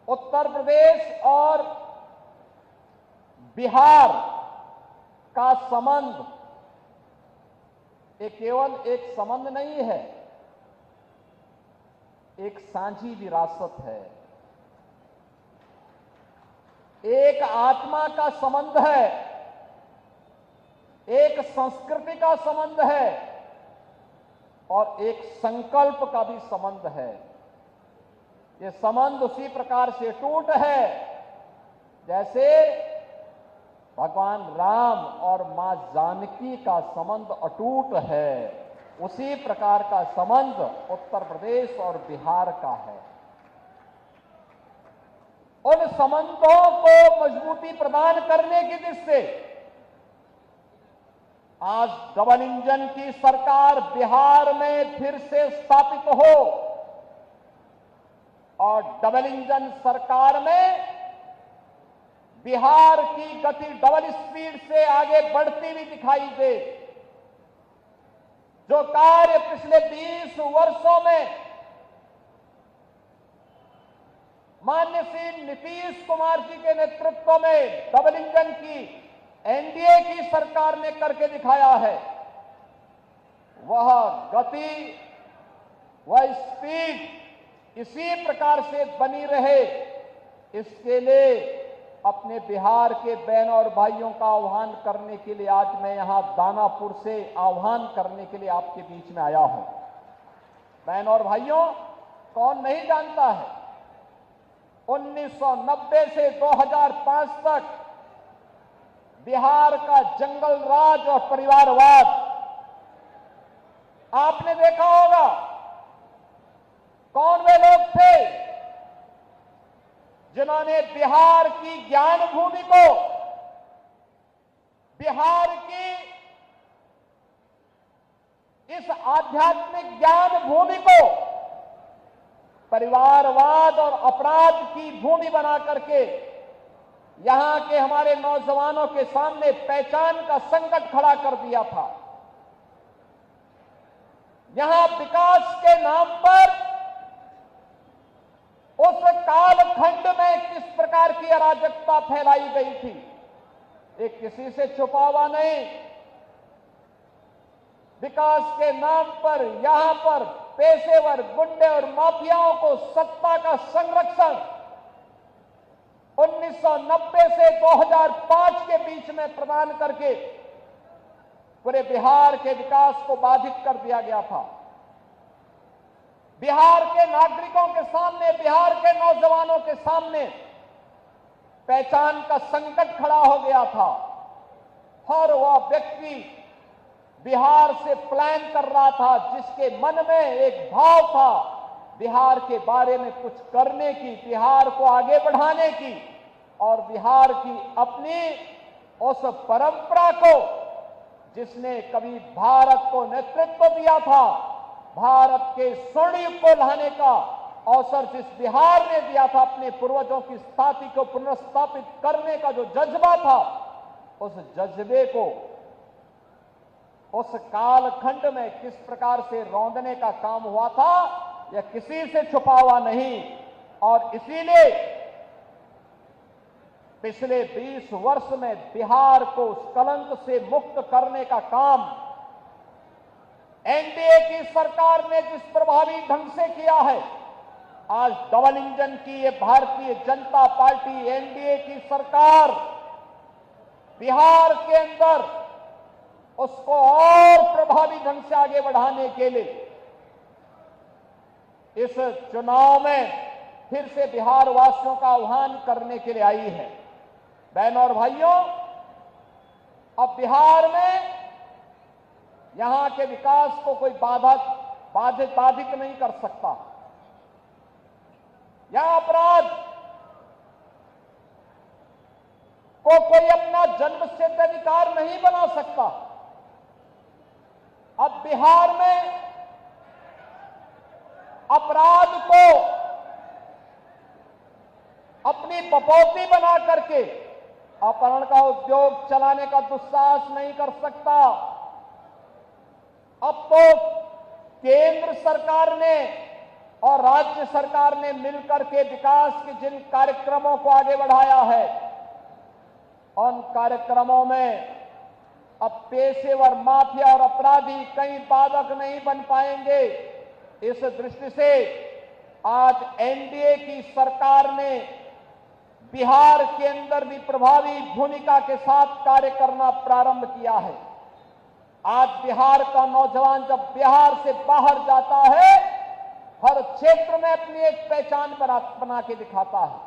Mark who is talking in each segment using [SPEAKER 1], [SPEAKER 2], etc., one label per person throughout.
[SPEAKER 1] उत्तर प्रदेश और बिहार का संबंध ये केवल एक संबंध नहीं है, एक साझी विरासत है, एक आत्मा का संबंध है, एक संस्कृति का संबंध है और एक संकल्प का भी संबंध है। ये संबंध उसी प्रकार से टूट है जैसे भगवान राम और मां जानकी का संबंध अटूट है। उसी प्रकार का संबंध उत्तर प्रदेश और बिहार का है। उन संबंधों को मजबूती प्रदान करने की दृष्टि से आज डबल इंजन की सरकार बिहार में फिर से स्थापित हो और डबल इंजन सरकार में बिहार की गति डबल स्पीड से आगे बढ़ती हुई दिखाई दे। जो कार्य पिछले 20 वर्षों में माननीय श्री नीतीश कुमार जी के नेतृत्व में डबल इंजन की एनडीए की सरकार ने करके दिखाया है, वह गति, वह स्पीड इसी प्रकार से बनी रहे, इसके लिए अपने बिहार के बहनों और भाइयों का आह्वान करने के लिए आज मैं यहां दानापुर से आह्वान करने के लिए आपके बीच में आया हूं। बहनों और भाइयों, कौन नहीं जानता है 1990 से 2005 तक बिहार का जंगल राज और परिवारवाद आपने देखा होगा। कौन वे लोग थे जिन्होंने बिहार की ज्ञान भूमि को, बिहार की इस आध्यात्मिक ज्ञान भूमि को परिवारवाद और अपराध की भूमि बना करके यहां के हमारे नौजवानों के सामने पहचान का संकट खड़ा कर दिया था। यहां विकास के नाम पर उस कालखंड में किस प्रकार की अराजकता फैलाई गई थी, ये किसी से छुपा हुआ नहीं। विकास के नाम पर यहां पर पेशेवर गुंडे और माफियाओं को सत्ता का संरक्षण 1990 से 2005 के बीच में प्रदान करके पूरे बिहार के विकास को बाधित कर दिया गया था। बिहार के नागरिकों के सामने, बिहार के नौजवानों के सामने पहचान का संकट खड़ा हो गया था। हर वह व्यक्ति बिहार से प्लान कर रहा था जिसके मन में एक भाव था बिहार के बारे में कुछ करने की, बिहार को आगे बढ़ाने की और बिहार की अपनी उस परंपरा को जिसने कभी भारत को नेतृत्व दिया था, भारत के स्वर्ण युग को लाने का अवसर जिस बिहार ने दिया था, अपने पूर्वजों की स्थापना को पुनर्स्थापित करने का जो जज्बा था, उस जज्बे को उस कालखंड में किस प्रकार से रौंदने का काम हुआ था, यह किसी से छुपा हुआ नहीं। और इसीलिए पिछले 20 वर्ष में बिहार को उस कलंक से मुक्त करने का काम एनडीए की सरकार ने जिस प्रभावी ढंग से किया है, आज डबल इंजन की ये भारतीय जनता पार्टी एनडीए की सरकार बिहार के अंदर उसको और प्रभावी ढंग से आगे बढ़ाने के लिए इस चुनाव में फिर से बिहार वासियों का आह्वान करने के लिए आई है। बहनों और भाइयों, अब बिहार में यहां के विकास को कोई बाधित नहीं कर सकता। यहां अपराध को कोई अपना जन्मसिद्ध अधिकार नहीं बना सकता। अब बिहार में अपराध को अपनी पपौती बना करके अपहरण का उद्योग चलाने का दुस्साहस नहीं कर सकता। अब तो केंद्र सरकार ने और राज्य सरकार ने मिलकर के विकास के जिन कार्यक्रमों को आगे बढ़ाया है, उन कार्यक्रमों में अब पेशेवर माफिया और अपराधी कहीं बाधक नहीं बन पाएंगे। इस दृष्टि से आज एनडीए की सरकार ने बिहार के अंदर भी प्रभावी भूमिका के साथ कार्य करना प्रारंभ किया है। आज बिहार का नौजवान जब बिहार से बाहर जाता है, हर क्षेत्र में अपनी एक पहचान बना के दिखाता है।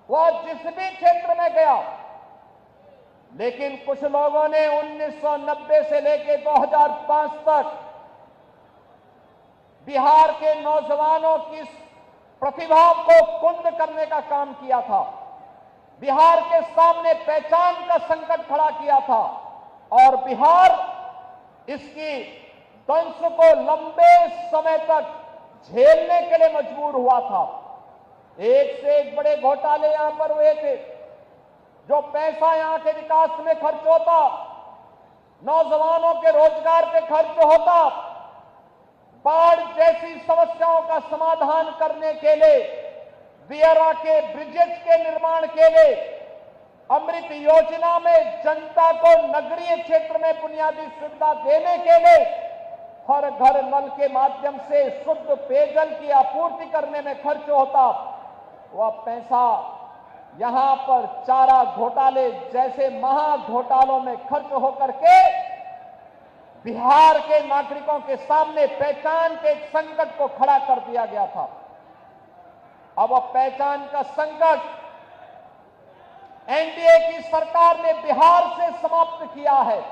[SPEAKER 1] वह जिस भी क्षेत्र में गया, लेकिन कुछ लोगों ने 1990 से लेकर 2005 तक बिहार के नौजवानों की प्रतिभा को कुंद करने का काम किया था। बिहार के सामने पहचान का संकट खड़ा किया था और बिहार इसकी दंश को लंबे समय तक झेलने के लिए मजबूर हुआ था। एक से एक बड़े घोटाले यहां पर हुए थे। जो पैसा यहां के विकास में खर्च होता, नौजवानों के रोजगार पे खर्च होता, बाढ़ जैसी समस्याओं का समाधान करने के लिए, दियारा के ब्रिजेज के निर्माण के लिए, अमृत योजना में जनता को नगरीय क्षेत्र में बुनियादी सुविधा देने के लिए, हर घर नल के माध्यम से शुद्ध पेयजल की आपूर्ति करने में खर्च होता, वह पैसा यहां पर चारा घोटाले जैसे महा घोटालों में खर्च होकर के बिहार के नागरिकों के सामने पहचान के संकट को खड़ा कर दिया गया था। अब वह पहचान का संकट एनडीए की सरकार ने बिहार से समाप्त किया है।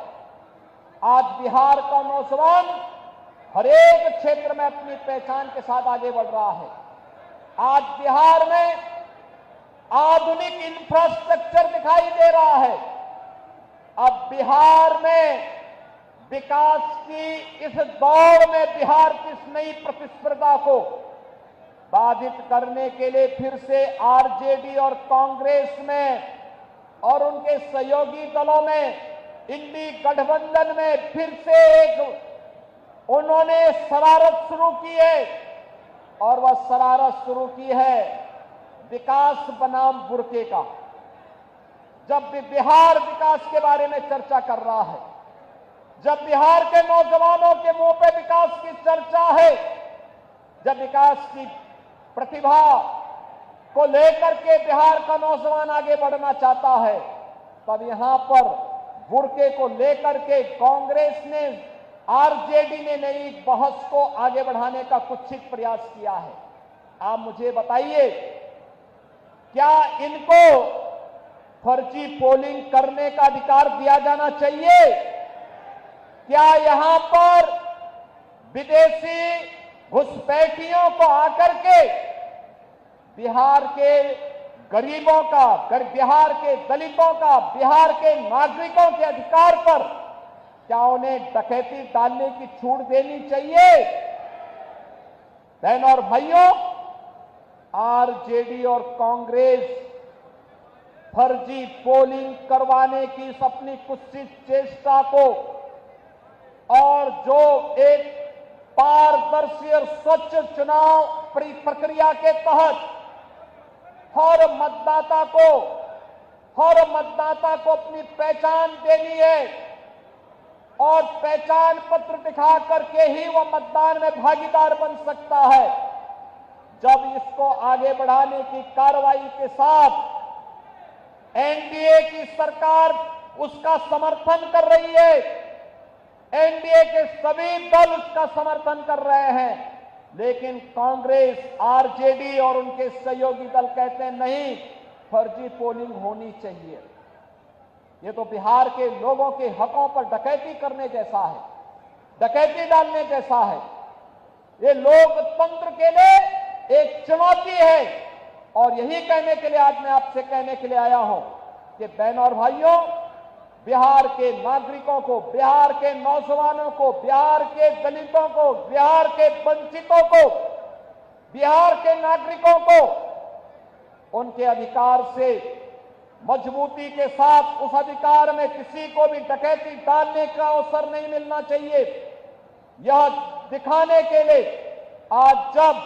[SPEAKER 1] आज बिहार का नौजवान हर एक क्षेत्र में अपनी पहचान के साथ आगे बढ़ रहा है। आज बिहार में आधुनिक इंफ्रास्ट्रक्चर दिखाई दे रहा है। अब बिहार में विकास की इस दौड़ में बिहार की इस नई प्रतिस्पर्धा को बाधित करने के लिए फिर से आरजेडी और कांग्रेस में और उनके सहयोगी दलों में, इंडी गठबंधन में फिर से एक उन्होंने शरारत शुरू की है और वह शरारत शुरू की है विकास बनाम बुरके का। जब भी बिहार विकास के बारे में चर्चा कर रहा है, जब बिहार के नौजवानों के मुंह पे विकास की चर्चा है, जब विकास की प्रतिभा को लेकर के बिहार का नौजवान आगे बढ़ना चाहता है, तब यहां पर बुरके को लेकर के कांग्रेस ने, आरजेडी ने नई बहस को आगे बढ़ाने का कुत्सित प्रयास किया है। आप मुझे बताइए, क्या इनको फर्जी पोलिंग करने का अधिकार दिया जाना चाहिए? क्या यहां पर विदेशी घुसपैठियों को आकर के बिहार के गरीबों का, बिहार के दलितों का, बिहार के नागरिकों के अधिकार पर क्या उन्हें डकैती डालने की छूट देनी चाहिए? बहनों और भाइयों, आरजेडी और कांग्रेस फर्जी पोलिंग करवाने की इस अपनी कुत्सित चेष्टा को और जो एक पारदर्शी और स्वच्छ चुनाव प्रक्रिया के तहत हर मतदाता को अपनी पहचान देनी है और पहचान पत्र दिखा करके ही वह मतदान में भागीदार बन सकता है। जब इसको आगे बढ़ाने की कार्रवाई के साथ एनडीए की सरकार उसका समर्थन कर रही है, एनडीए के सभी दल उसका समर्थन कर रहे हैं, लेकिन कांग्रेस, आरजेडी और उनके सहयोगी दल कहते हैं नहीं, फर्जी पोलिंग होनी चाहिए। ये तो बिहार के लोगों के हकों पर डकैती करने जैसा है, डकैती डालने जैसा है। ये लोकतंत्र के लिए एक चुनौती है और यही कहने के लिए आज मैं आपसे कहने के लिए आया हूं कि बहनों और भाइयों, बिहार के नागरिकों को, बिहार के नौजवानों को, बिहार के दलितों को, बिहार के वंचितों को, बिहार के नागरिकों को उनके अधिकार से मजबूती के साथ, उस अधिकार में किसी को भी डकैती डालने का अवसर नहीं मिलना चाहिए। यह दिखाने के लिए आज जब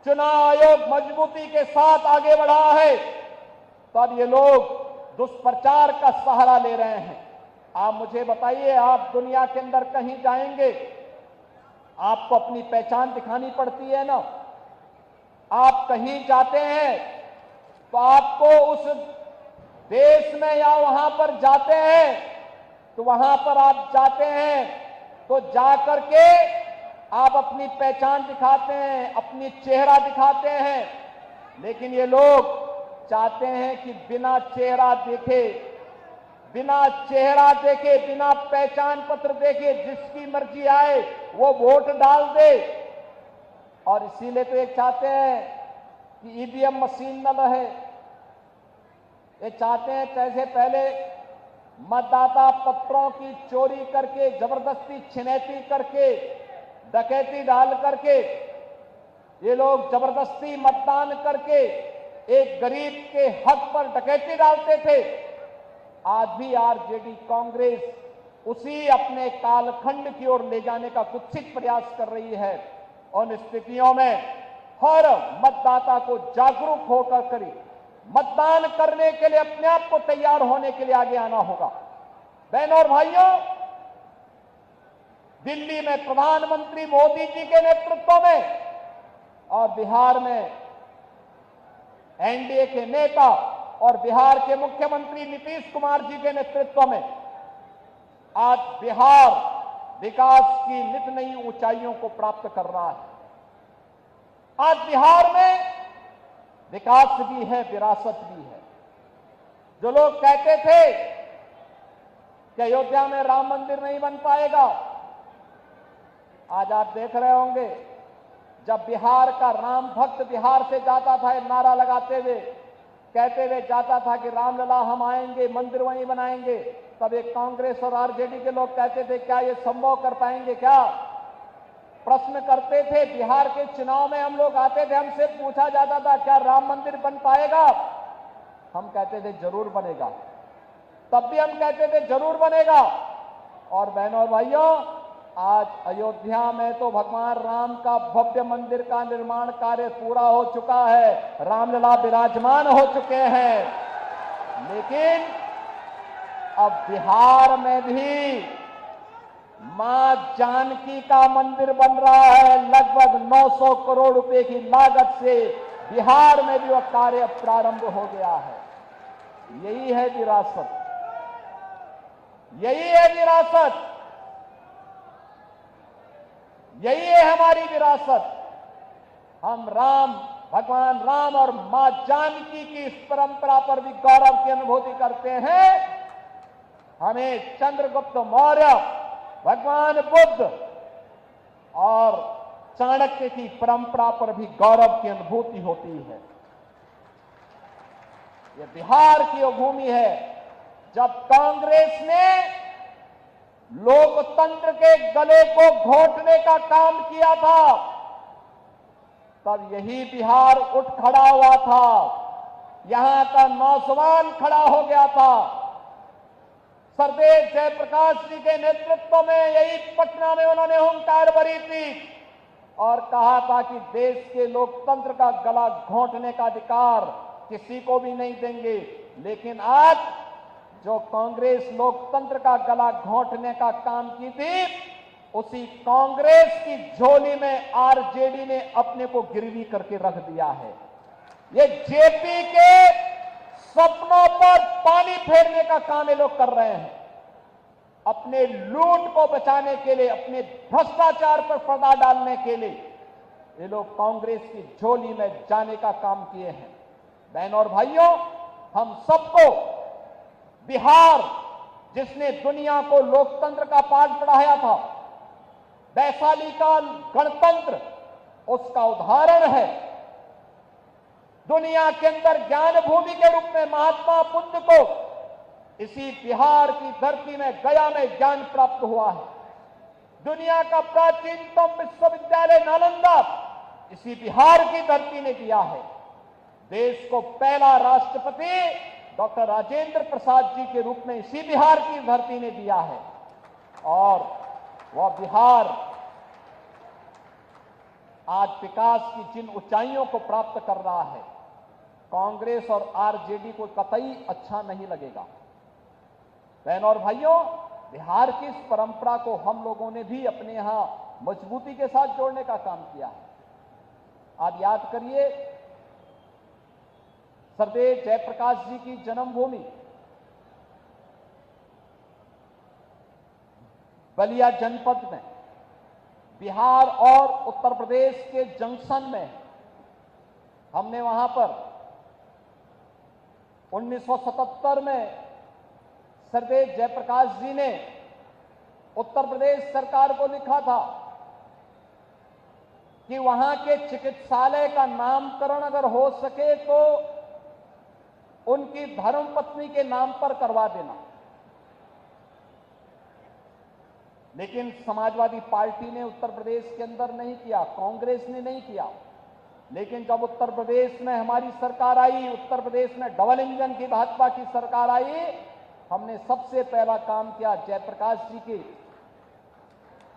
[SPEAKER 1] चुनाव आयोग मजबूती के साथ आगे बढ़ा है, तब ये लोग दुष्प्रचार का सहारा ले रहे हैं। आप मुझे बताइए, आप दुनिया के अंदर कहीं जाएंगे, आपको अपनी पहचान दिखानी पड़ती है ना। आप कहीं जाते हैं तो आपको उस देश में या वहां पर जाते हैं तो वहां पर आप जाते हैं तो जाकर के आप अपनी पहचान दिखाते हैं, अपनी चेहरा दिखाते हैं। लेकिन ये लोग चाहते हैं कि बिना चेहरा देखे, बिना पहचान पत्र देखे जिसकी मर्जी आए वो वोट डाल दे। और इसीलिए तो ये चाहते हैं कि ईवीएम मशीन न रहे। ये चाहते हैं जैसे पहले मतदाता पत्रों की चोरी करके, जबरदस्ती छिनैती करके, डकैती डाल करके ये लोग जबरदस्ती मतदान करके एक गरीब के हक पर डकैती डालते थे। आज भी आरजेडी कांग्रेस उसी अपने कालखंड की ओर ले जाने का कुत्सित प्रयास कर रही है। उन स्थितियों में हर मतदाता को जागरूक होकर करें, मतदान करने के लिए अपने आप को तैयार होने के लिए आगे आना होगा। बहनों और भाइयों, दिल्ली में प्रधानमंत्री मोदी जी के नेतृत्व में और बिहार में एनडीए के नेता और बिहार के मुख्यमंत्री नीतीश कुमार जी के नेतृत्व में आज बिहार विकास की नित नई ऊंचाइयों को प्राप्त कर रहा है। आज बिहार में विकास भी है, विरासत भी है। जो लोग कहते थे कि अयोध्या में राम मंदिर नहीं बन पाएगा, आज आप देख रहे होंगे जब बिहार का राम भक्त बिहार से जाता था नारा लगाते हुए, कहते हुए जाता था कि रामलला हम आएंगे, मंदिर वहीं बनाएंगे, तब एक कांग्रेस और आरजेडी के लोग कहते थे क्या ये संभव कर पाएंगे क्या? प्रश्न करते थे। बिहार के चुनाव में हम लोग आते थे, हमसे पूछा जाता था क्या राम मंदिर बन पाएगा? हम कहते थे जरूर बनेगा। तब भी हम कहते थे जरूर बनेगा। और बहनों और भाइयों, आज अयोध्या में तो भगवान राम का भव्य मंदिर का निर्माण कार्य पूरा हो चुका है, रामलला विराजमान हो चुके हैं। लेकिन अब बिहार में भी मां जानकी का मंदिर बन रहा है। लगभग 900 करोड़ रुपए की लागत से बिहार में भी वह कार्य प्रारंभ हो गया है। यही है विरासत, यही है विरासत, यही है हमारी विरासत। हम राम, भगवान राम और मां जानकी की इस परंपरा पर भी गौरव की अनुभूति करते हैं। हमें चंद्रगुप्त मौर्य, भगवान बुद्ध और चाणक्य की परंपरा पर भी गौरव की अनुभूति होती है। यह बिहार की वो भूमि है जब कांग्रेस ने लोकतंत्र के गले को घोंटने का काम किया था, तब यही बिहार उठ खड़ा हुआ था। यहां का नौजवान खड़ा हो गया था। सरदेव जयप्रकाश जी के नेतृत्व में यही पटना में उन्होंने हुंकार भरी थी और कहा था कि देश के लोकतंत्र का गला घोंटने का अधिकार किसी को भी नहीं देंगे। लेकिन आज जो कांग्रेस लोकतंत्र का गला घोंटने का काम की थी, उसी कांग्रेस की झोली में आरजेडी ने अपने को गिरवी करके रख दिया है। ये जेपी के सपनों पर पानी फेरने का काम ये लोग कर रहे हैं। अपने लूट को बचाने के लिए, अपने भ्रष्टाचार पर पर्दा डालने के लिए ये लोग कांग्रेस की झोली में जाने का काम किए हैं। बहनों और भाइयों, हम सबको बिहार, जिसने दुनिया को लोकतंत्र का पाठ पढ़ाया था, वैशाली का गणतंत्र उसका उदाहरण है। दुनिया के अंदर ज्ञान भूमि के रूप में महात्मा बुद्ध को इसी बिहार की धरती में, गया में ज्ञान प्राप्त हुआ है। दुनिया का प्राचीनतम विश्वविद्यालय नालंदा इसी बिहार की धरती ने दिया है। देश को पहला राष्ट्रपति डॉक्टर राजेंद्र प्रसाद जी के रूप में इसी बिहार की धरती ने दिया है। और वह बिहार आज विकास की जिन ऊंचाइयों को प्राप्त कर रहा है, कांग्रेस और आरजेडी को कतई अच्छा नहीं लगेगा। बहनों और भाइयों, बिहार की इस परंपरा को हम लोगों ने भी अपने यहां मजबूती के साथ जोड़ने का काम किया है। आप याद करिए, सरदेव जयप्रकाश जी की जन्मभूमि बलिया जनपद में, बिहार और उत्तर प्रदेश के जंक्शन में, हमने वहां पर 1977 में सरदेव जयप्रकाश जी ने उत्तर प्रदेश सरकार को लिखा था कि वहां के चिकित्सालय का नामकरण अगर हो सके तो उनकी धर्मपत्नी के नाम पर करवा देना। लेकिन समाजवादी पार्टी ने उत्तर प्रदेश के अंदर नहीं किया, कांग्रेस ने नहीं किया। लेकिन जब उत्तर प्रदेश में हमारी सरकार आई, उत्तर प्रदेश में डबल इंजन की भाजपा की सरकार आई, हमने सबसे पहला काम किया, जयप्रकाश जी की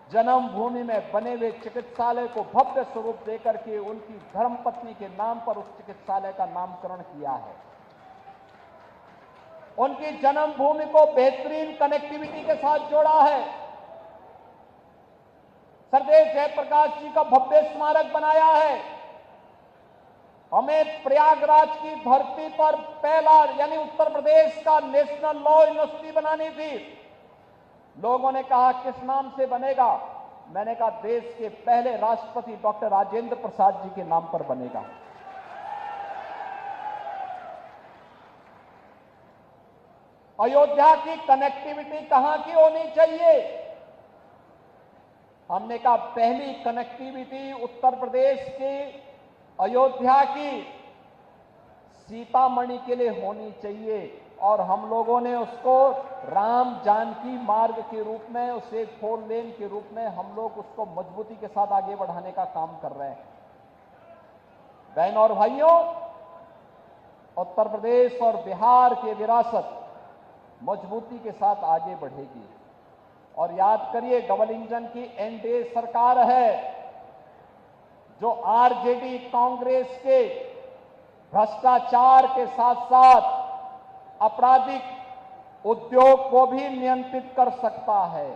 [SPEAKER 1] जन्मभूमि में बने हुए चिकित्सालय को भव्य स्वरूप देकर के उनकी धर्मपत्नी के नाम पर उस चिकित्सालय का नामकरण किया है। उनकी जन्मभूमि को बेहतरीन कनेक्टिविटी के साथ जोड़ा है। सरदेव जयप्रकाश जी का भव्य स्मारक बनाया है। हमें प्रयागराज की धरती पर पहला यानी उत्तर प्रदेश का नेशनल लॉ यूनिवर्सिटी बनानी थी। लोगों ने कहा किस नाम से बनेगा? मैंने कहा देश के पहले राष्ट्रपति डॉक्टर राजेंद्र प्रसाद जी के नाम पर बनेगा। अयोध्या की कनेक्टिविटी कहां की होनी चाहिए? हमने कहा पहली कनेक्टिविटी उत्तर प्रदेश की अयोध्या की सीतामढ़ी के लिए होनी चाहिए और हम लोगों ने उसको राम जानकी मार्ग के रूप में, उसे 4 लेन के रूप में हम लोग उसको मजबूती के साथ आगे बढ़ाने का काम कर रहे हैं। बहनों और भाइयों, उत्तर प्रदेश और बिहार की विरासत मजबूती के साथ आगे बढ़ेगी। और याद करिए, डबल इंजन की एनडीए सरकार है जो आरजेडी कांग्रेस के भ्रष्टाचार के साथ साथ आपराधिक उद्योग को भी नियंत्रित कर सकता है,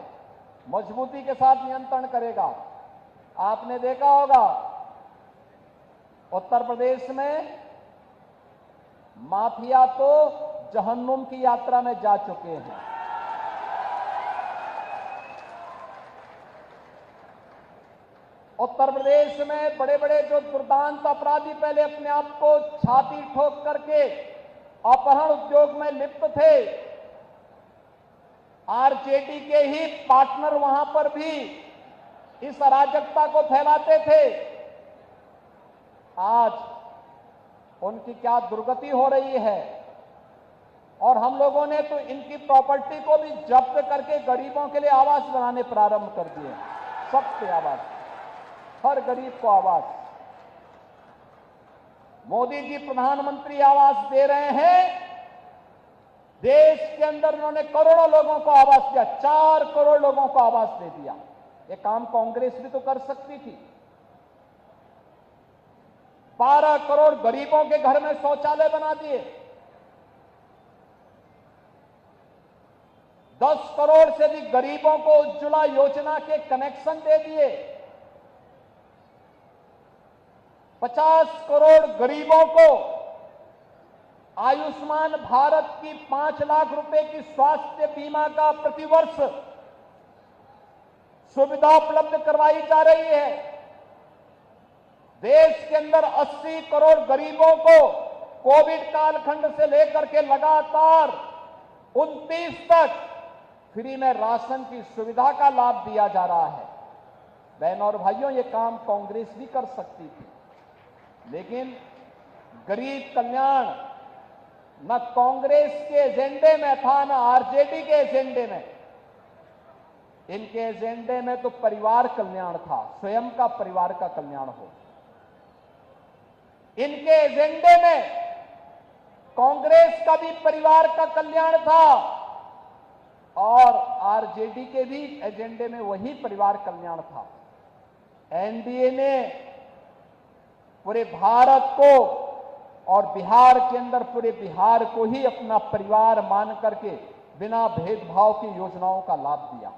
[SPEAKER 1] मजबूती के साथ नियंत्रण करेगा। आपने देखा होगा उत्तर प्रदेश में माफिया तो जहन्नुम की यात्रा में जा चुके हैं। उत्तर प्रदेश में बड़े बड़े जो दुर्दांत अपराधी पहले अपने आप को छाती ठोक करके अपहरण उद्योग में लिप्त थे, आरजेडी के ही पार्टनर वहां पर भी इस अराजकता को फैलाते थे। आज उनकी क्या दुर्गति हो रही है। और हम लोगों ने तो इनकी प्रॉपर्टी को भी जब्त करके गरीबों के लिए आवास बनाने प्रारंभ कर दिए। सबके आवास, हर गरीब को आवास। मोदी जी प्रधानमंत्री आवास दे रहे हैं। देश के अंदर उन्होंने करोड़ों लोगों को आवास दिया, 4 करोड़ लोगों को आवास दे दिया। ये काम कांग्रेस भी तो कर सकती थी। 12 करोड़ गरीबों के घर में शौचालय बना दिए। 10 करोड़ से भी गरीबों को उज्ज्वला योजना के कनेक्शन दे दिए। 50 करोड़ गरीबों को आयुष्मान भारत की 5 लाख रुपए की स्वास्थ्य बीमा का प्रतिवर्ष सुविधा उपलब्ध करवाई जा रही है। देश के अंदर 80 करोड़ गरीबों को कोविड कालखंड से लेकर के लगातार 29 तक फ्री में राशन की सुविधा का लाभ दिया जा रहा है। बहनों और भाइयों, ये काम कांग्रेस भी कर सकती थी, लेकिन गरीब कल्याण न कांग्रेस के एजेंडे में था, न आरजेडी के एजेंडे में। इनके एजेंडे में तो परिवार कल्याण था, स्वयं का परिवार का कल्याण हो। इनके एजेंडे में कांग्रेस का भी परिवार का कल्याण था और आरजेडी के भी एजेंडे में वही परिवार कल्याण था। एनडीए ने पूरे भारत को और बिहार के अंदर पूरे बिहार को ही अपना परिवार मान करके बिना भेदभाव की योजनाओं का लाभ दिया।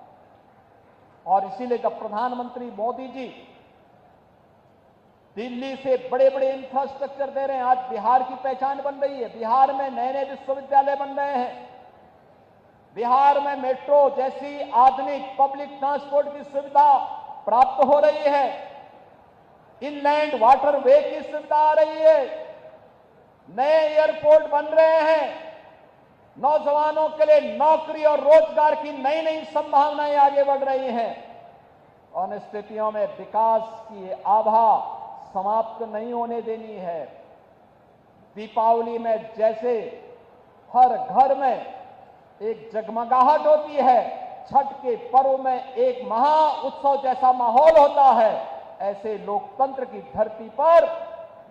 [SPEAKER 1] और इसीलिए जब प्रधानमंत्री मोदी जी दिल्ली से बड़े बड़े इंफ्रास्ट्रक्चर दे रहे हैं, आज बिहार की पहचान बन रही है। बिहार में नए नए विश्वविद्यालय बन रहे हैं, बिहार में मेट्रो जैसी आधुनिक पब्लिक ट्रांसपोर्ट की सुविधा प्राप्त हो रही है, इनलैंड वाटरवे की सुविधा आ रही है, नए एयरपोर्ट बन रहे हैं, नौजवानों के लिए नौकरी और रोजगार की नई नई संभावनाएं आगे बढ़ रही हैं। और इन स्थितियों में विकास की आभा समाप्त नहीं होने देनी है। दीपावली में जैसे हर घर में एक जगमगाहट होती है, छठ के पर्व में एक महा उत्सव जैसा माहौल होता है, ऐसे लोकतंत्र की धरती पर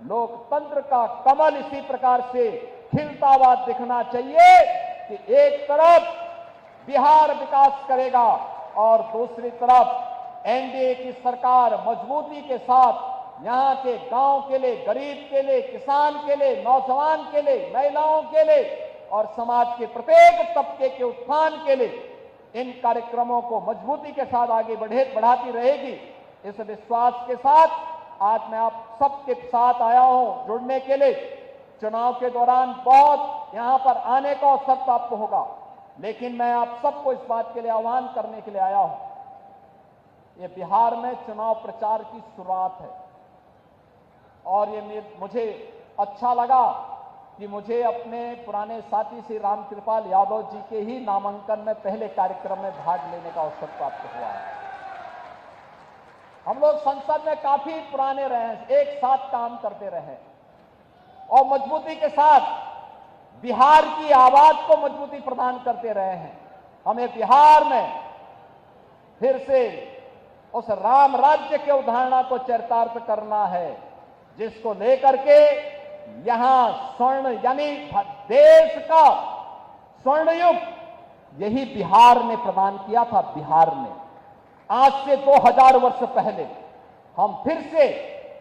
[SPEAKER 1] लोकतंत्र का कमल इसी प्रकार से खिलता हुआ दिखना चाहिए कि एक तरफ बिहार विकास करेगा और दूसरी तरफ एनडीए की सरकार मजबूती के साथ यहां के गांव के लिए, गरीब के लिए, किसान के लिए, नौजवान के लिए, महिलाओं के लिए और समाज के प्रत्येक तबके के उत्थान के लिए इन कार्यक्रमों को मजबूती के साथ आगे बढ़ाती रहेगी। इस विश्वास के साथ आज मैं आप सबके साथ आया हूं जुड़ने के लिए। चुनाव के दौरान बहुत यहां पर आने का अवसर प्राप्त होगा, लेकिन मैं आप सबको इस बात के लिए आह्वान करने के लिए आया हूं। ये बिहार में चुनाव प्रचार की शुरुआत है और ये मुझे अच्छा लगा कि मुझे अपने पुराने साथी श्री रामकृपाल यादव जी के ही नामांकन में पहले कार्यक्रम में भाग लेने का अवसर प्राप्त हुआ है। हम लोग संसद में काफी पुराने रहे हैं, एक साथ काम करते रहे और मजबूती के साथ बिहार की आवाज को मजबूती प्रदान करते रहे हैं। हमें बिहार में फिर से उस राम राज्य के उदाहरण को चरितार्थ करना है, जिसको लेकर के यहां स्वर्ण यानी देश का स्वर्ण युग यही बिहार ने प्रदान किया था। बिहार ने आज से 2000 वर्ष पहले हम फिर से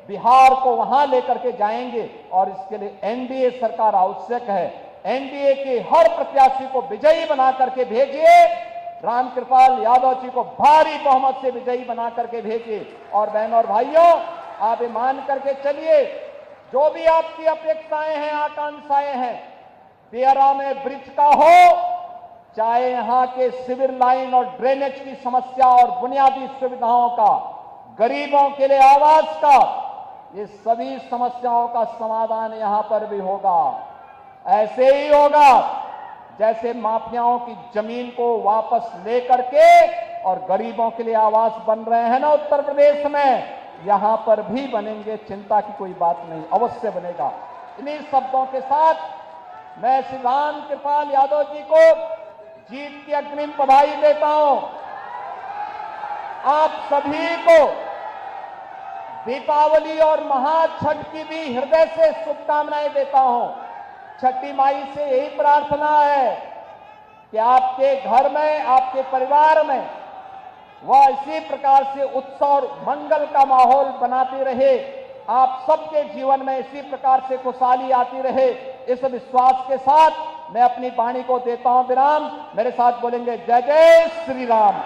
[SPEAKER 1] बिहार को वहां लेकर के जाएंगे और इसके लिए एनडीए सरकार आवश्यक है। एनडीए के हर प्रत्याशी को विजयी बना करके भेजिए, रामकृपाल यादव जी को भारी बहुमत से विजयी बना करके भेजिए। और बहनों और भाइयों, आप ये मान करके चलिए, जो भी आपकी अपेक्षाएं हैं, आकांक्षाएं हैं, तेरा में ब्रिज का हो, चाहे यहां के सिविल लाइन और ड्रेनेज की समस्या और बुनियादी सुविधाओं का, गरीबों के लिए आवास का, ये सभी समस्याओं का समाधान यहां पर भी होगा। ऐसे ही होगा जैसे माफियाओं की जमीन को वापस लेकर के और गरीबों के लिए आवास बन रहे हैं ना उत्तर प्रदेश में, यहां पर भी बनेंगे, चिंता की कोई बात नहीं, अवश्य बनेगा। इन्हीं शब्दों के साथ मैं श्री रामकृपाल यादव जी को जीत की अग्रिम बधाई देता हूं। आप सभी को दीपावली और महाछठ की भी हृदय से शुभकामनाएं देता हूं। छठी माई से यही प्रार्थना है कि आपके घर में, आपके परिवार में वह इसी प्रकार से उत्सव और मंगल का माहौल बनाती रहे, आप सबके जीवन में इसी प्रकार से खुशहाली आती रहे। इस विश्वास के साथ मैं अपनी वाणी को देता हूं विराम। मेरे साथ बोलेंगे जय जय श्री राम।